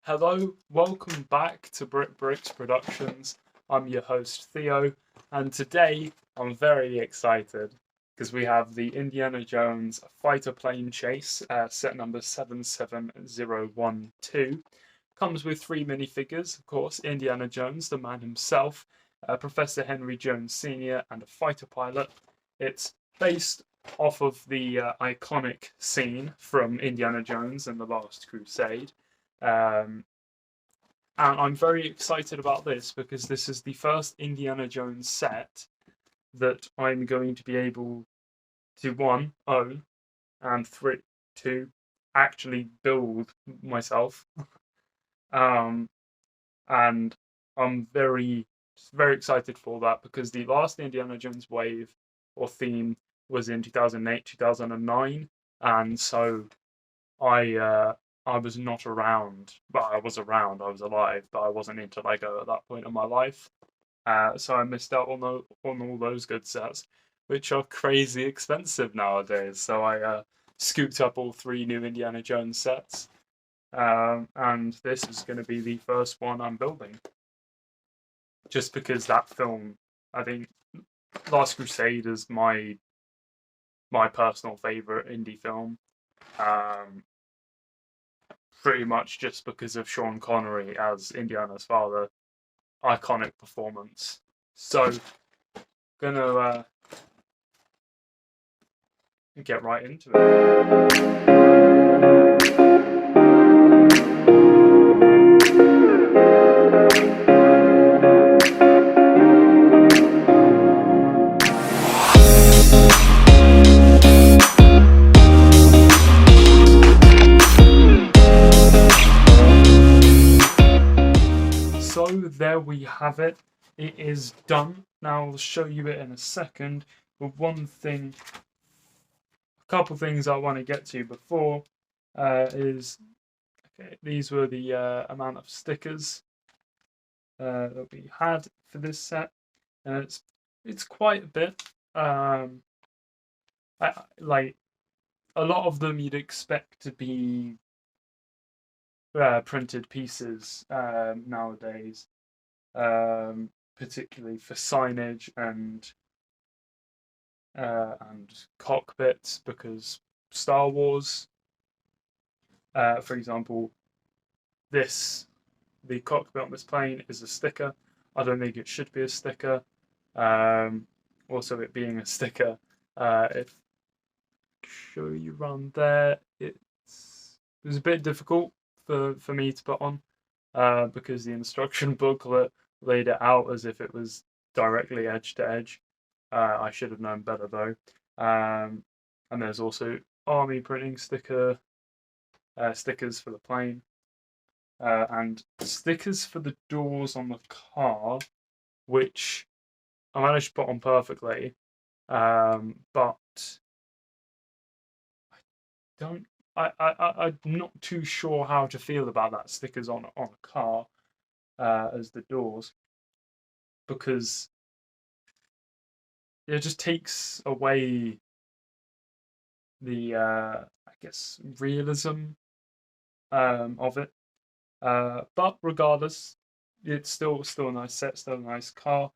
Hello, welcome back to Brick Bricks Productions. I'm your host Theo, and today I'm very excited because we have the Indiana Jones fighter plane chase, set number 77012. Comes with three minifigures, of course: Indiana Jones, the man himself, Professor Henry Jones Sr., and a fighter pilot. It's based off of the iconic scene from Indiana Jones and the Last Crusade. Um, and I'm very excited about this because this is the first Indiana Jones set that I'm going to be able to one, own, and three, to actually build myself. Um, and I'm very excited for that because the last Indiana Jones wave or theme was in 2008, 2009, and so I uh, I was not around. Well, I was around. I was alive, but I wasn't into Lego at that point in my life. So I missed out on all those good sets, which are crazy expensive nowadays. So I scooped up all three new Indiana Jones sets, and this is going to be the first one I'm building. Just because that film, I think, Last Crusade is my personal favorite indie film. Um, Pretty much just because of Sean Connery as Indiana's father. Iconic performance. So, gonna get right into it. So there we have it. It is done. Now I'll show you it in a second. But a couple things I want to get to before is okay. These were the amount of stickers that we had for this set, and it's quite a bit. Like a lot of them you'd expect to be printed pieces nowadays, particularly for signage and cockpits, because Star Wars, for example, the cockpit on this plane is a sticker. I don't think it should be a sticker. Also, it being a sticker, if show you around there, it was a bit difficult for me to put on because the instruction booklet laid it out as if it was directly edge to edge. I should have known better though. And there's also army printing stickers for the plane, and stickers for the doors on the car, which I managed to put on perfectly. But don't I'm not too sure how to feel about that stickers on a car as the doors, because it just takes away the I guess realism of it. But regardless, it's still a nice set, still a nice car.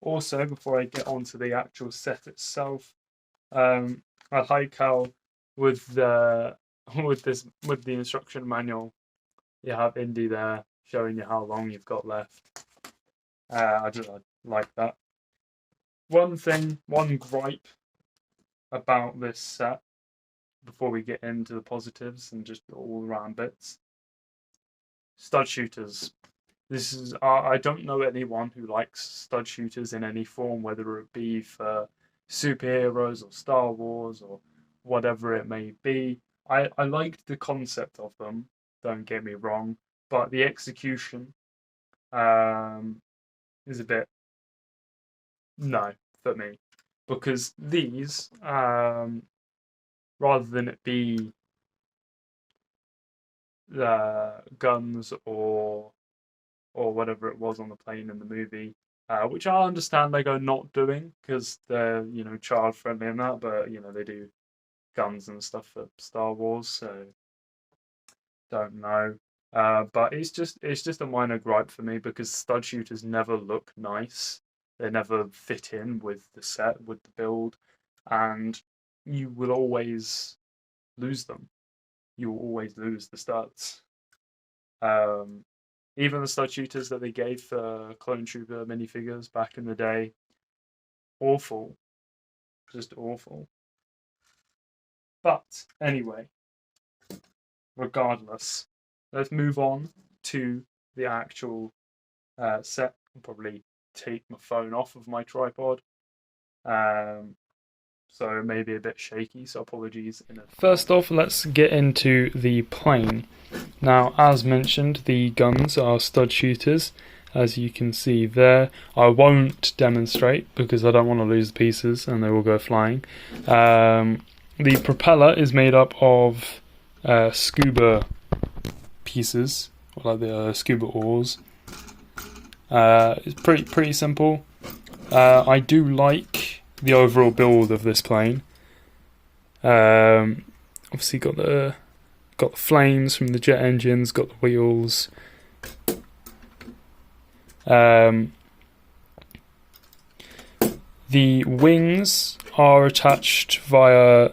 Also, before I get onto the actual set itself, I like how with the with the instruction manual, you have Indy there showing you how long you've got left. I like that. One gripe about this set before we get into the positives and just all around bits. Stud shooters. This is I don't know anyone who likes stud shooters in any form, whether it be for superheroes or Star Wars or whatever it may be. I liked the concept of them, don't get me wrong, but the execution is a bit no for me, because these rather than it be guns or whatever it was on the plane in the movie, which I understand they go not doing because they're child friendly and that, but they do guns and stuff for Star Wars, so don't know. But it's just a minor gripe for me because stud shooters never look nice. They never fit in with the set, with the build, and you will always lose them. You will always lose the studs. Um, Even the stud shooters that they gave for Clone Trooper minifigures back in the day, awful, just awful. But anyway, regardless, let's move on to the actual set. I'll probably take my phone off of my tripod. So it may be a bit shaky, so apologies in advance. First off, let's get into the plane. Now, as mentioned, the guns are stud shooters, as you can see there. I won't demonstrate because I don't want to lose the pieces and they will go flying. The propeller is made up of scuba pieces, or like the scuba oars. It's pretty simple. I do like the overall build of this plane. Obviously got the flames from the jet engines, got the wheels. The wings are attached via,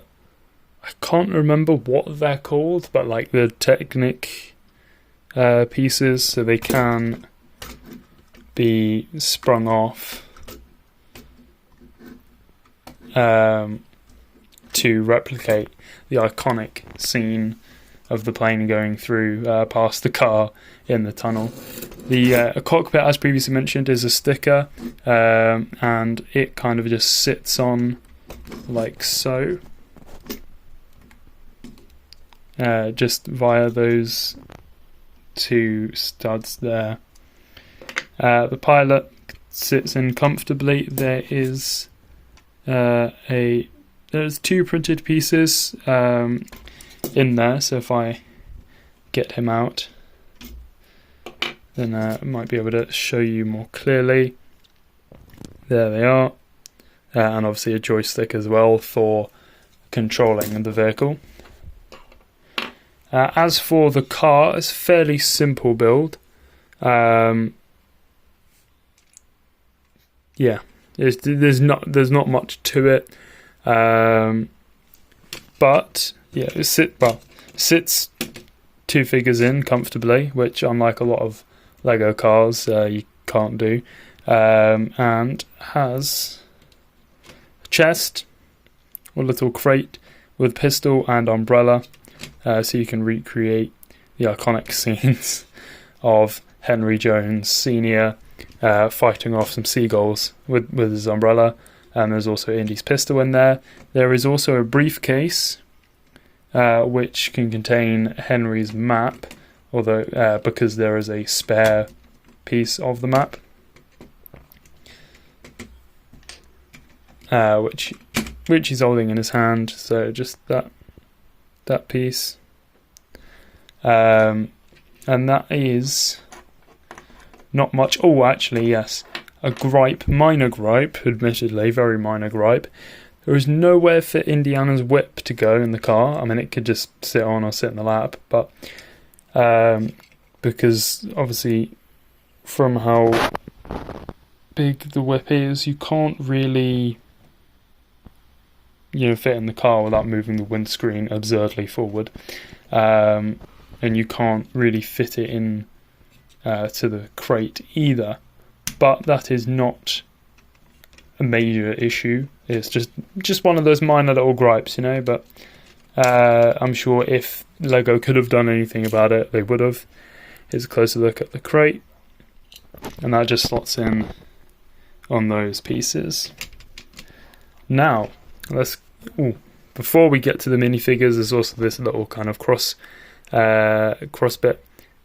I can't remember what they're called, but like the Technic pieces, so they can be sprung off to replicate the iconic scene of the plane going through past the car in the tunnel. The cockpit, as previously mentioned, is a sticker, and it kind of just sits on like so, just via those two studs there. The pilot sits in comfortably. There's two printed pieces in there, so if I get him out, then I might be able to show you more clearly. There they are, and obviously a joystick as well for controlling the vehicle. As for the car, it's a fairly simple build. Yeah, there's not much to it, but yeah, it sits two figures in comfortably, which unlike a lot of Lego cars you can't do, and has a chest, a little crate with pistol and umbrella, so you can recreate the iconic scenes of Henry Jones Sr. Fighting off some seagulls with his umbrella. And there's also Indy's pistol in there. There is also a briefcase which can contain Henry's map, although because there is a spare piece of the map, which he's holding in his hand. So just that piece, and that is not much. Oh, actually, yes. A gripe, minor gripe, admittedly, very minor gripe. There is nowhere for Indiana's whip to go in the car. I mean, it could just sit on or sit in the lap, but because obviously from how big the whip is, you can't really fit in the car without moving the windscreen absurdly forward, and you can't really fit it in to the crate either. But that is not a major issue. It's just one of those minor little gripes, but I'm sure if Lego could have done anything about it, they would have. Here's a closer look at the crate, and that just slots in on those pieces. Now, before we get to the minifigures, there's also this little kind of cross bit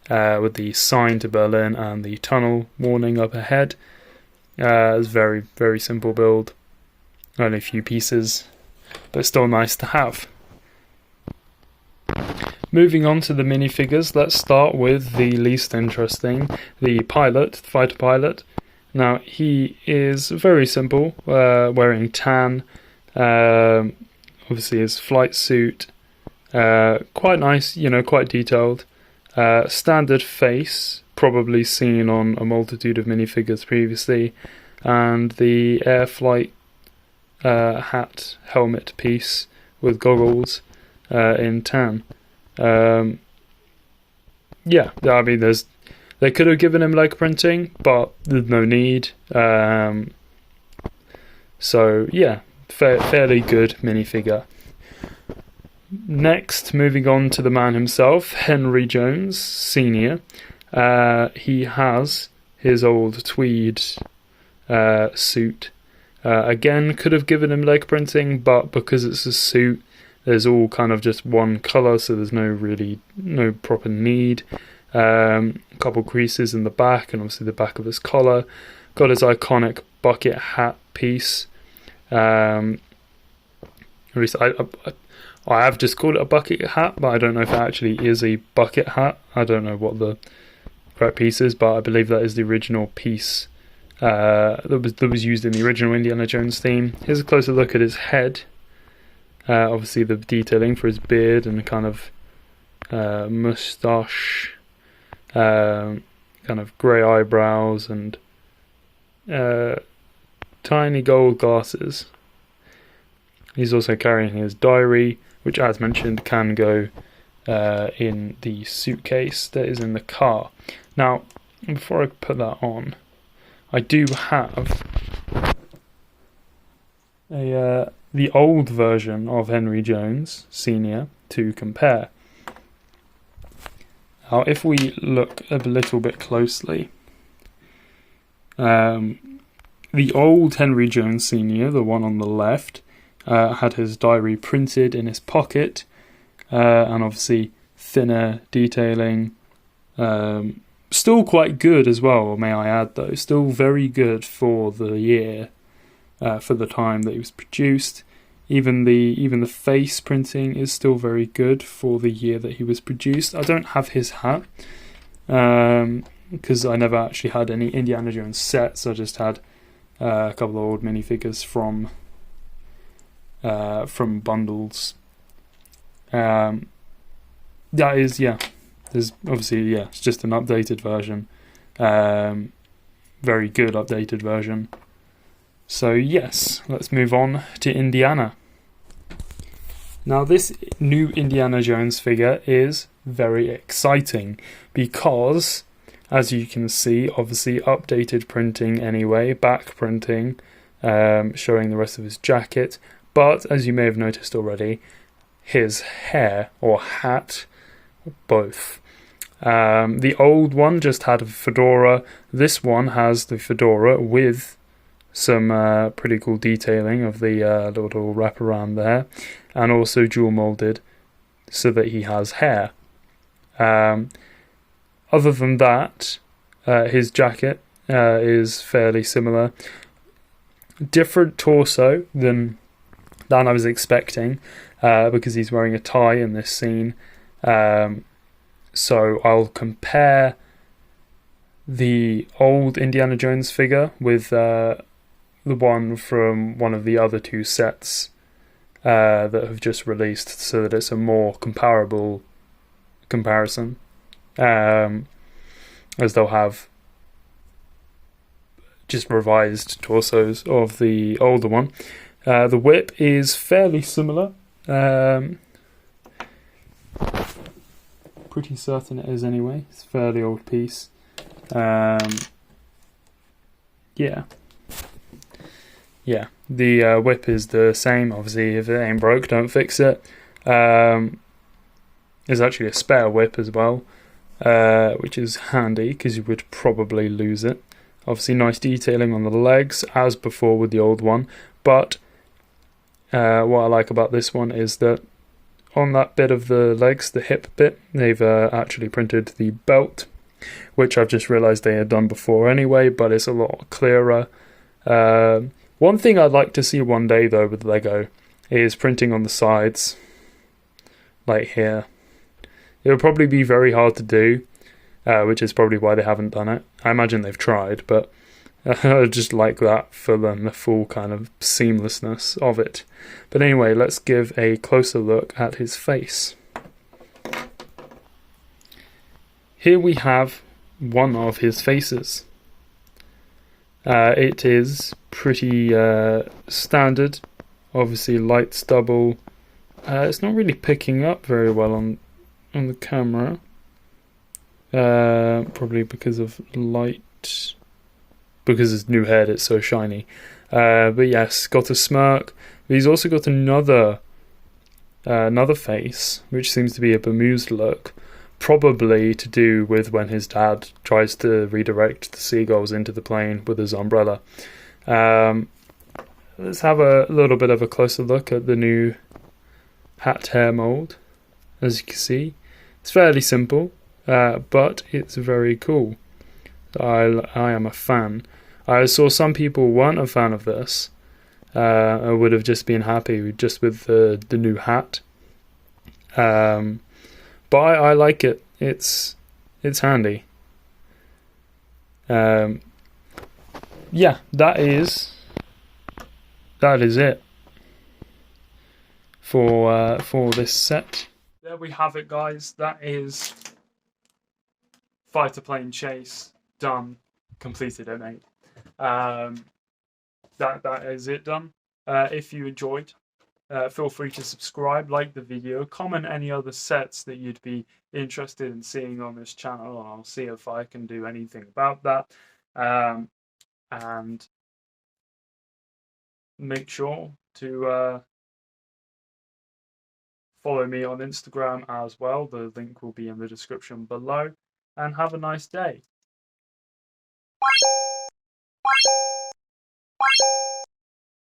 with the sign to Berlin and the tunnel warning up ahead. It's very, very simple build. Only a few pieces, but still nice to have. Moving on to the minifigures, let's start with the least interesting, the pilot, the fighter pilot. Now, he is very simple, wearing tan, obviously his flight suit, quite nice, quite detailed. Standard face, probably seen on a multitude of minifigures previously, and the air flight hat helmet piece with goggles in tan. Yeah, I mean, they could have given him leg printing, but there's no need. So yeah, fairly good minifigure. Next, moving on to the man himself, Henry Jones Sr. He has his old tweed suit. Again, could have given him leg printing, but because it's a suit, there's all kind of just one colour, so there's no proper need. A couple creases in the back, and obviously the back of his collar. Got his iconic bucket hat piece. At least I have just called it a bucket hat, but I don't know if it actually is a bucket hat. I don't know what the correct piece is, but I believe that is the original piece that was used in the original Indiana Jones theme. Here's a closer look at his head. Obviously the detailing for his beard and kind of moustache, kind of grey eyebrows and tiny gold glasses. He's also carrying his diary, which, as mentioned, can go in the suitcase that is in the car. Now, before I put that on, I do have the old version of Henry Jones Sr. to compare. Now, if we look a little bit closely, the old Henry Jones Sr., the one on the left, had his diary printed in his pocket, and obviously thinner detailing. Still quite good as well, may I add, though. Still very good for the year, for the time that he was produced. Even the face printing is still very good for the year that he was produced. I don't have his hat, because I never actually had any Indiana Jones sets. I just had a couple of old minifigures from bundles. That is, yeah. There's obviously, yeah, it's just an updated version. Very good updated version. So yes, let's move on to Indiana. Now this new Indiana Jones figure is very exciting because, as you can see, obviously updated printing anyway, back printing, showing the rest of his jacket. But, as you may have noticed already, his hair, or hat, both. The old one just had a fedora. This one has the fedora with some pretty cool detailing of the little wraparound there, and also dual molded so that he has hair. Other than that, his jacket is fairly similar. Different torso than I was expecting, because he's wearing a tie in this scene. So I'll compare the old Indiana Jones figure with the one from one of the other two sets that have just released, so that it's a more comparable comparison, as they'll have just revised torsos of the older one. The whip is fairly similar. Pretty certain it is anyway. It's a fairly old piece. Yeah. The whip is the same. Obviously, if it ain't broke, don't fix it. There's actually a spare whip as well, which is handy because you would probably lose it. Obviously, nice detailing on the legs, as before with the old one. But what I like about this one is that on that bit of the legs, the hip bit, they've actually printed the belt, which I've just realised they had done before anyway, but it's a lot clearer. One thing I'd like to see one day, though, with Lego is printing on the sides, like here. It would probably be very hard to do, which is probably why they haven't done it. I imagine they've tried, but I just like that for them, the full kind of seamlessness of it. But anyway, let's give a closer look at his face. here we have one of his faces. It is pretty standard, obviously light stubble. It's not really picking up very well on the camera, probably because of light, because his new head, it's so shiny. But yes, got a smirk. But he's also got another face, which seems to be a bemused look, probably to do with when his dad tries to redirect the seagulls into the plane with his umbrella. Let's have a little bit of a closer look at the new hat hair mold. As you can see, it's fairly simple, but it's very cool. I am a fan. I saw some people weren't a fan of this. I would have just been happy just with the new hat. But I like it. It's handy. Yeah, that is it for this set. There we have it, guys. That is fighter plane chase done, completed at 8. That is it done. If you enjoyed, feel free to subscribe, like the video, comment any other sets that you'd be interested in seeing on this channel, and I'll see if I can do anything about that. And make sure to follow me on Instagram as well. The link will be in the description below. And have a nice day.